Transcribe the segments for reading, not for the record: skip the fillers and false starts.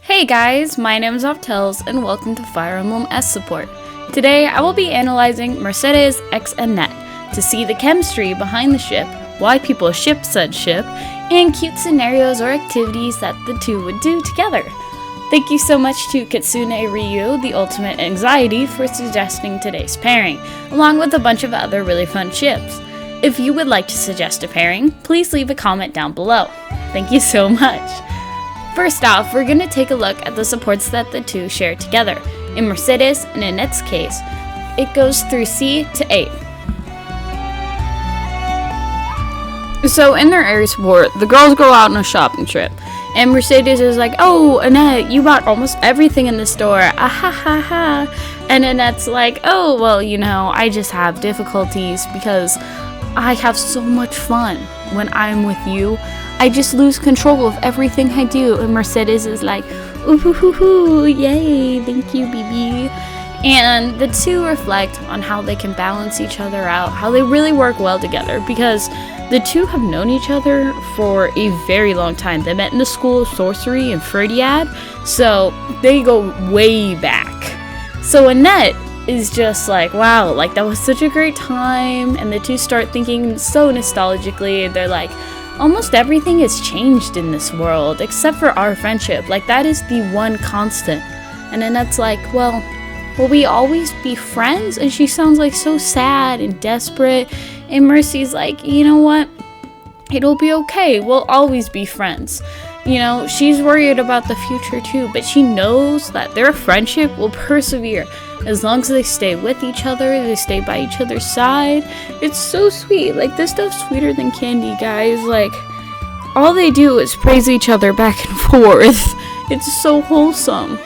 Hey guys, my name is Optels and welcome to Fire Emblem S Support. Today I will be analyzing Mercedes x Annette to see the chemistry behind the ship, why people ship said ship, and cute scenarios or activities that the two would do together. Thank you so much to Kitsune Ryu, the ultimate anxiety, for suggesting today's pairing, along with a bunch of other really fun ships. If you would like to suggest a pairing, please leave a comment down below. Thank you so much. First off, we're going to take a look at the supports that the two share together. In Mercedes and Annette's case, it goes through C to 8. So in their area support, the girls go out on a shopping trip. And Mercedes is like, "Oh, Annette, you bought almost everything in the store. Ah ha ha ha." And Annette's like, "Oh, well, I just have difficulties because I have so much fun when I'm with you. I just lose control of everything I do." And Mercedes is like, "Ooh hoo hoo hoo, yay, thank you, BB." And the two reflect on how they can balance each other out, how they really work well together, because the two have known each other for a very long time. They met in the School of Sorcery in Freudiad, so they go way back. So Annette is just like, wow, like that was such a great time. And the two start thinking so nostalgically. They're like, almost everything has changed in this world except for our friendship. Like, that is the one constant. And Annette's like, well, will we always be friends? And she sounds like so sad and desperate. And Mercy's like, you know what? It'll be okay. We'll always be friends. She's worried about the future too, but she knows that their friendship will persevere as long as they stay with each other, they stay by each other's side. It's so sweet. Like, this stuff's sweeter than candy, guys. Like, all they do is praise each other back and forth. It's so wholesome.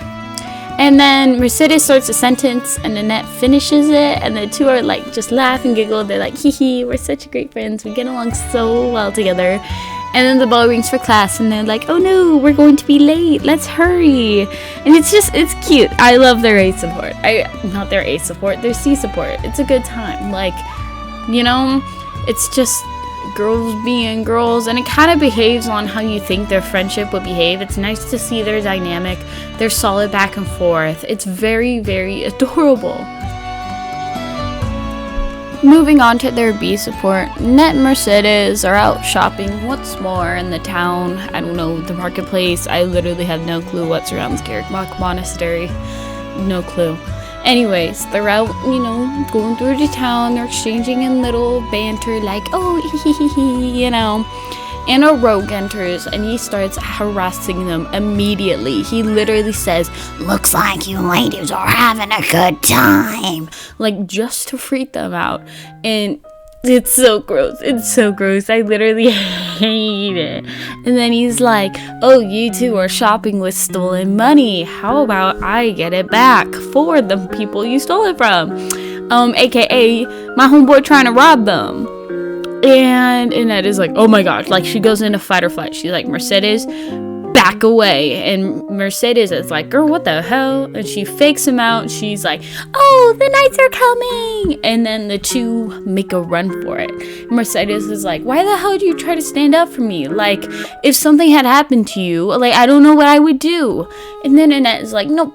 And then Mercedes starts a sentence and Annette finishes it, and the two are like just laugh and giggle. They're like, hee hee, we're such great friends. We get along so well together. And then the bell rings for class and they're like, oh no, we're going to be late. Let's hurry. And it's cute. I love their A support. Not their A support, their C support. It's a good time. Like, it's just girls being girls, and it kind of behaves on how you think their friendship would behave. It's nice to see their dynamic, their solid back and forth. It's very, very adorable. Moving on to their B support, Annette and Mercedes are out shopping once more in the town. I don't know, the marketplace. I literally have no clue what surrounds Garrickmock Monastery. No clue. Anyways, they're out, going through the town. They're exchanging in little banter like, oh, And a rogue enters and he starts harassing them immediately. He literally says, "Looks like you ladies are having a good time." Like, just to freak them out. And it's so gross. It's so gross. I literally hate it. And then he's like, "Oh, you two are shopping with stolen money. How about I get it back for the people you stole it from? AKA my homeboy trying to rob them." And Annette is like, oh my gosh, like she goes into fight or flight. She's like, "Mercedes, back away." And Mercedes is like, "Girl, what the hell?" And she fakes him out. She's like, "Oh, the knights are coming." And then the two make a run for it. Mercedes is like, "Why the hell did you try to stand up for me? Like, if something had happened to you, like, I don't know what I would do." And then Annette is like, "No,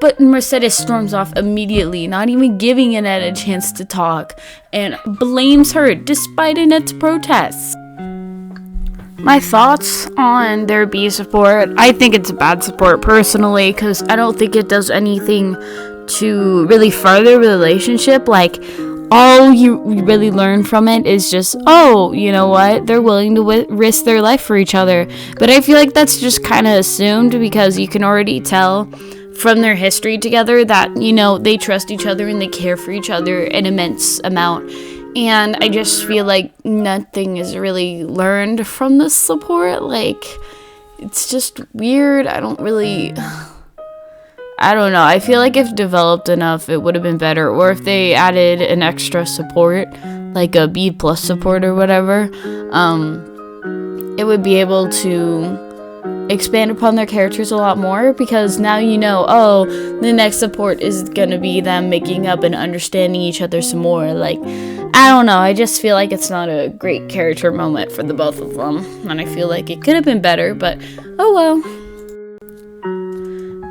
but Mercedes storms off immediately, not even giving Annette a chance to talk, and blames her despite Annette's protests. My thoughts on their B support: I think it's a bad support personally, because I don't think it does anything to really further the relationship. Like, all you really learn from it is just, oh, you know what, they're willing to risk their life for each other. But I feel like that's just kind of assumed, because you can already tell from their history together that, they trust each other and they care for each other an immense amount. And I just feel like nothing is really learned from this support. Like, it's just weird. I don't know. I feel like if developed enough, it would have been better. Or if they added an extra support, like a B+ support or whatever, it would be able to expand upon their characters a lot more, because now oh, the next support is gonna be them making up and understanding each other some more. Like, I don't know, I just feel like it's not a great character moment for the both of them, and I feel like it could have been better, but oh well.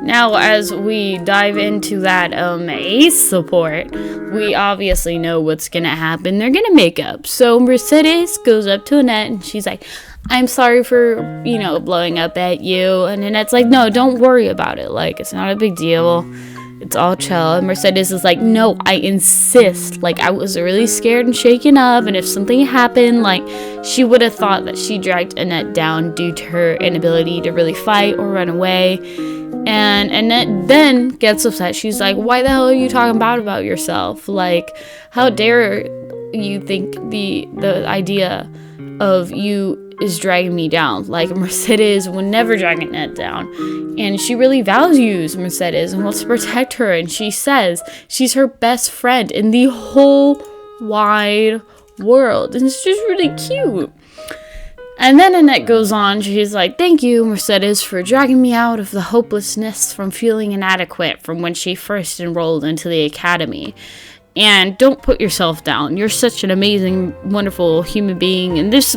Now, as we dive into that Ace support, we obviously know what's gonna happen. They're gonna make up. So Mercedes goes up to Annette and she's like, I'm sorry for, blowing up at you. And Annette's like, no, don't worry about it. Like, it's not a big deal. It's all chill. And Mercedes is like, no, I insist. Like, I was really scared and shaken up. And if something happened, like, she would have thought that she dragged Annette down due to her inability to really fight or run away. And Annette then gets upset. She's like, why the hell are you talking bad about yourself? Like, how dare you think the idea of you is dragging me down? Like, Mercedes would never drag Annette down. And she really values Mercedes and wants to protect her. And she says she's her best friend in the whole wide world. And it's just really cute. And then Annette goes on, she's like, thank you, Mercedes, for dragging me out of the hopelessness from feeling inadequate from when she first enrolled into the academy. And don't put yourself down. You're such an amazing, wonderful human being. And this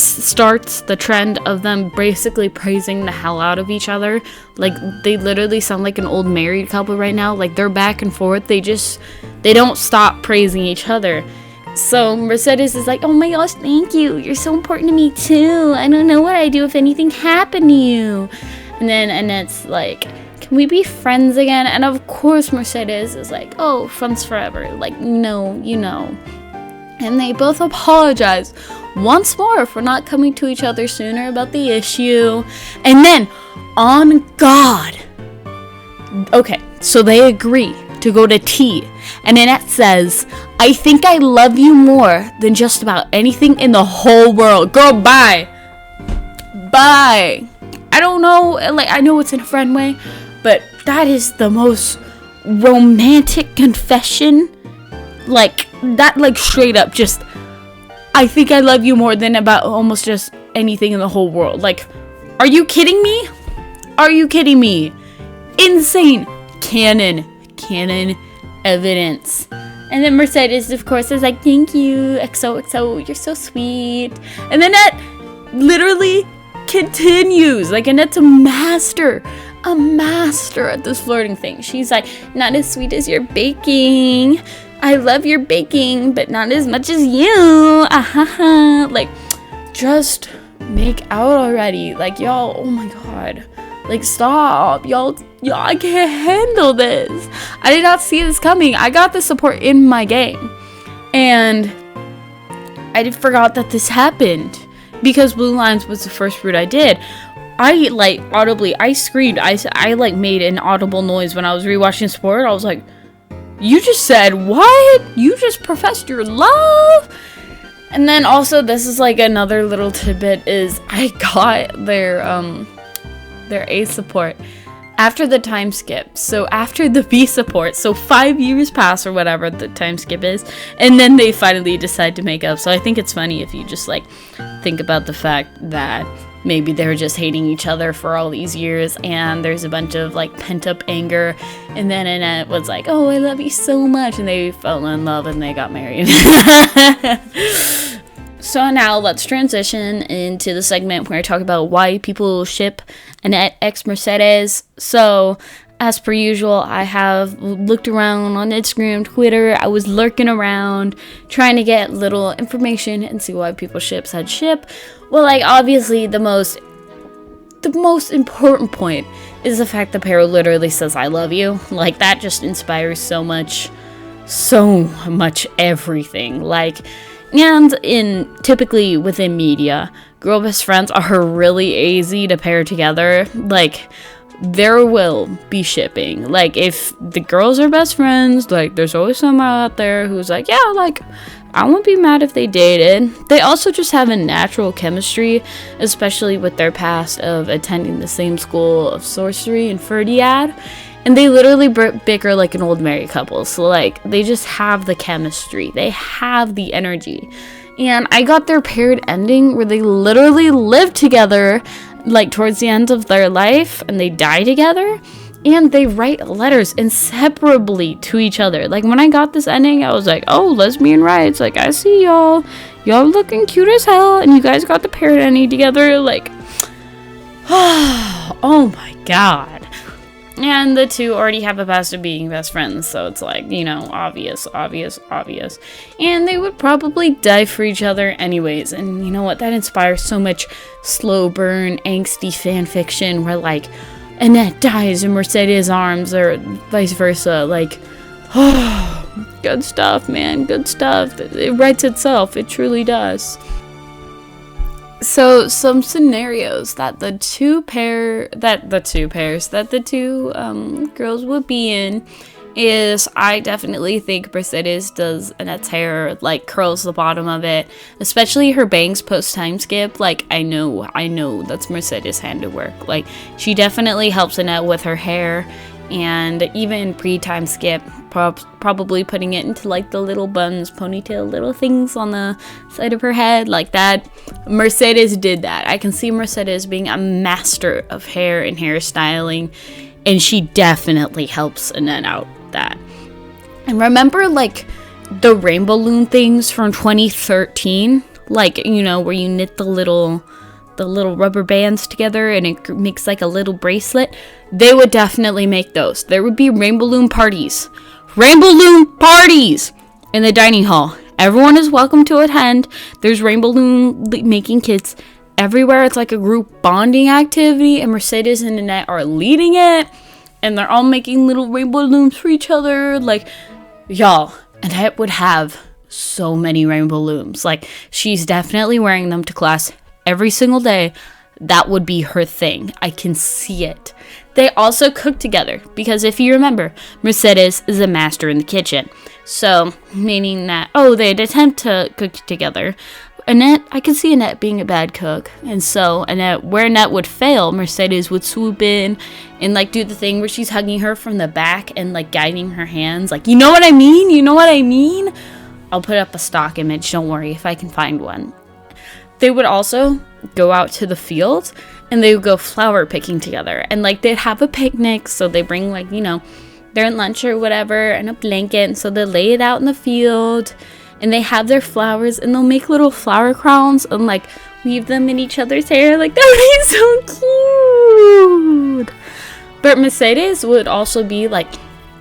starts the trend of them basically praising the hell out of each other. Like, they literally sound like an old married couple right now. Like, they're back and forth. They don't stop praising each other. So Mercedes is like, oh my gosh, thank you. You're so important to me too. I don't know what I'd do if anything happened to you. And then Annette's like, can we be friends again? And of course Mercedes is like, oh, friends forever. Like, no, And they both apologize once more for not coming to each other sooner about the issue. And then, on God. Okay, so they agree to go to tea. And Annette says, I think I love you more than just about anything in the whole world. Girl, bye. Bye. I don't know, like, I know it's in a friend way, but that is the most romantic confession. Like, that, like, straight up just, I think I love you more than about almost just anything in the whole world. Like, are you kidding me? Are you kidding me? Insane. Canon evidence. And then Mercedes, of course, is like, thank you, XOXO, you're so sweet. And then Annette literally continues. Like, Annette's a master at this flirting thing. She's like, not as sweet as your baking. I love your baking, but not as much as you. Like, just make out already. Like, y'all, oh my god. Like, stop. Y'all, I can't handle this. I did not see this coming. I got the support in my game. And I forgot that this happened. Because Blue Lines was the first route I did. I, like, audibly, I screamed. I like, made an audible noise when I was rewatching Sport. I was like, you just said what? You just professed your love? And then also, this is, like, another little tidbit is I got their A support after the time skip. So after the B support, so 5 years pass or whatever the time skip is, and then they finally decide to make up. So I think it's funny if you just, like, think about the fact that maybe they were just hating each other for all these years, and there's a bunch of, like, pent-up anger, and then Annette was like, oh, I love you so much, and they fell in love and they got married. So now let's transition into the segment where I talk about why people ship Annette x Mercedes. So, as per usual, I have looked around on Instagram, Twitter. I was lurking around, trying to get little information and see why people ship said ship. Well, like, obviously, the most important point is the fact the pair literally says, I love you. Like, that just inspires so much everything. Like, and typically within media, girl best friends are really easy to pair together. Like, there will be shipping. Like, if the girls are best friends, like, there's always someone out there who's like, yeah, like, I wouldn't be mad if they dated. They also just have a natural chemistry, especially with their past of attending the same school of sorcery and Ferdiad. And they literally bicker like an old married couple. So, like, they just have the chemistry. They have the energy. And I got their paired ending where they literally live together, like, towards the end of their life. And they die together. And they write letters inseparably to each other. Like, when I got this ending, I was like, oh, lesbian rights. Like, I see y'all. Y'all looking cute as hell. And you guys got the paired ending together. Like, oh my god. And the two already have a past of being best friends, so it's like, you know, obvious. And they would probably die for each other anyways. And you know what? That inspires so much slow burn, angsty fan fiction where, like, Annette dies in Mercedes' arms, or vice versa. Like, oh, good stuff, man. Good stuff. It writes itself. It truly does. So some scenarios that the two girls would be in is, I definitely think Mercedes does Annette's hair, like curls the bottom of it, especially her bangs post time skip. Like, I know that's Mercedes' handiwork. Like, she definitely helps Annette with her hair, and even pre-time skip, probably putting it into like the little buns, ponytail little things on the side of her head, like that. Mercedes did that. I can see Mercedes being a master of hair and hairstyling, and she definitely helps Annette out with that. And remember, like, the rainbow balloon things from 2013, like, you know, where you knit the little rubber bands together and it makes like a little bracelet? They would definitely make those. There would be rainbow balloon parties in the dining hall. Everyone is welcome to attend. There's rainbow balloon making kits everywhere. It's like a group bonding activity, and Mercedes and Annette are leading it, and they're all making little rainbow balloons for each other. Like, y'all, Annette would have so many rainbow balloons. Like, she's definitely wearing them to class every single day. That would be her thing. I can see it. They also cook together, because if you remember, Mercedes is a master in the kitchen. So, meaning that, they'd attempt to cook together. Annette, I can see Annette being a bad cook. And so, where Annette would fail, Mercedes would swoop in and, like, do the thing where she's hugging her from the back and, like, guiding her hands. Like, you know what I mean? I'll put up a stock image, don't worry, if I can find one. They would also go out to the field, and they would go flower picking together. And, like, they'd have a picnic, so they bring, like, you know, their lunch or whatever, and a blanket, and so they lay it out in the field, and they have their flowers, and they'll make little flower crowns, and, like, weave them in each other's hair. Like, that would be so cute! But Mercedes would also be, like,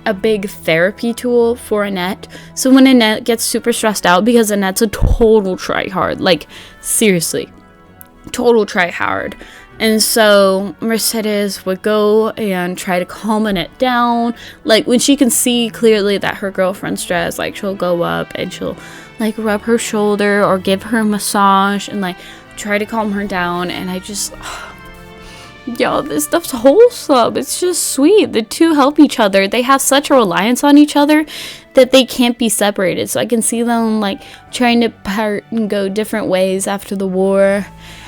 a big therapy tool for Annette. So when Annette gets super stressed out, because Annette's a total tryhard, like, seriously, total tryhard. And so Mercedes would go and try to calm Annette down. Like, when she can see clearly that her girlfriend's stressed, like, she'll go up and she'll, like, rub her shoulder or give her a massage and, like, try to calm her down. And I just, yo, this stuff's wholesome. It's just sweet. The two help each other. They have such a reliance on each other that they can't be separated. So I can see them, like, trying to part and go different ways after the war.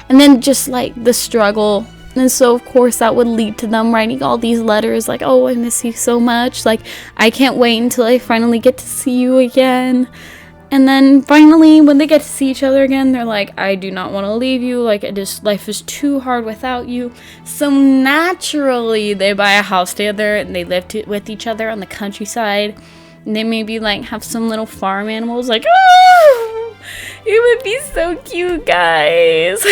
And then just, like, the struggle. And so, of course, that would lead to them writing all these letters like, oh, I miss you so much. Like, I can't wait until I finally get to see you again. And then finally, when they get to see each other again, they're like, I do not want to leave you. Like, life is too hard without you. So naturally, they buy a house together and they live with each other on the countryside. And they maybe, like, have some little farm animals. Like, oh! It would be so cute, guys.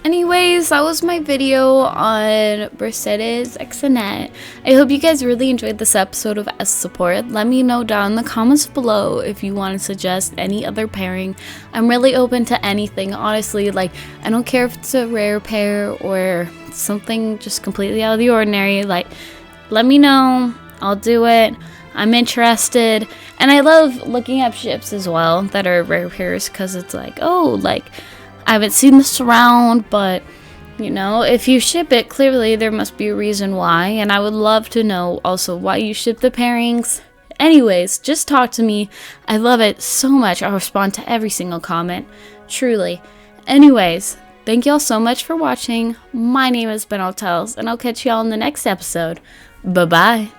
Anyways, that was my video on Mercedes x Annette. I hope you guys really enjoyed this episode of S Support. Let me know down in the comments below if you want to suggest any other pairing. I'm really open to anything, honestly. Like, I don't care if it's a rare pair or something just completely out of the ordinary. Like, let me know. I'll do it. I'm interested. And I love looking up ships as well that are rare pairs, because it's like, oh, like, I haven't seen this around, but, you know, if you ship it, clearly there must be a reason why. And I would love to know also why you ship the pairings. Anyways, just talk to me. I love it so much. I'll respond to every single comment. Truly. Anyways, thank y'all so much for watching. My name is Ben Hotels, and I'll catch y'all in the next episode. Bye-bye.